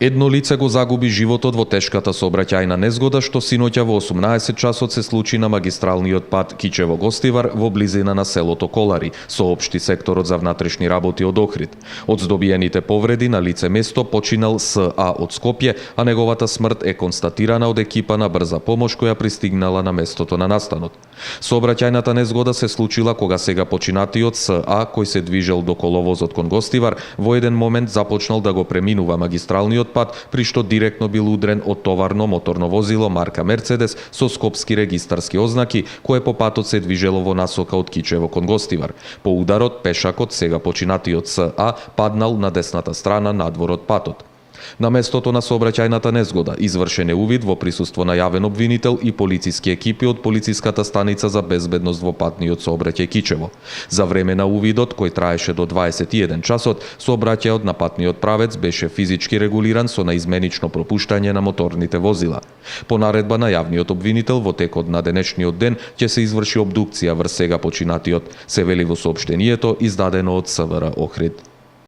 Едно лице го загуби животот во тешката сообраќајна незгода што синоќа во 18 часот се случи на магистралниот пат Кичево-Гостивар во близина на селото Колари, соопшти секторот за внатрешни работи од Охрид. Од здобиените повреди на лице место починал С.А. од Скопје, а неговата смрт е констатирана од екипа на брза помош која пристигнала на местото на настанот. Сообраќајната незгода се случила кога сега починатиот С.А. кој се движел до коловозот кон Гостивар, во еден момент започнал да го преминува магистралниот пат, при што директно бил удрен од товарно моторно возило марка Мерцедес со скопски регистарски ознаки, кое по патот се движело во насока од Кичево кон Гостивар. По ударот, пешакот, сега починатиот С.А., паднал на десната страна надвор од патот. На местото на сообраќајната незгода извршен е увид во присуство на јавен обвинител и полициски екипи од полициската станица за безбедност во патниот сообраќај Кичево. За време на увидот, кој траеше до 21 часот, сообраќајот на патниот правец беше физички регулиран со наизменично пропуштање на моторните возила. По наредба на јавниот обвинител, во текот на денешниот ден ќе се изврши обдукција врз сега починатиот, се вели во соопштението издадено од СВР Охрид.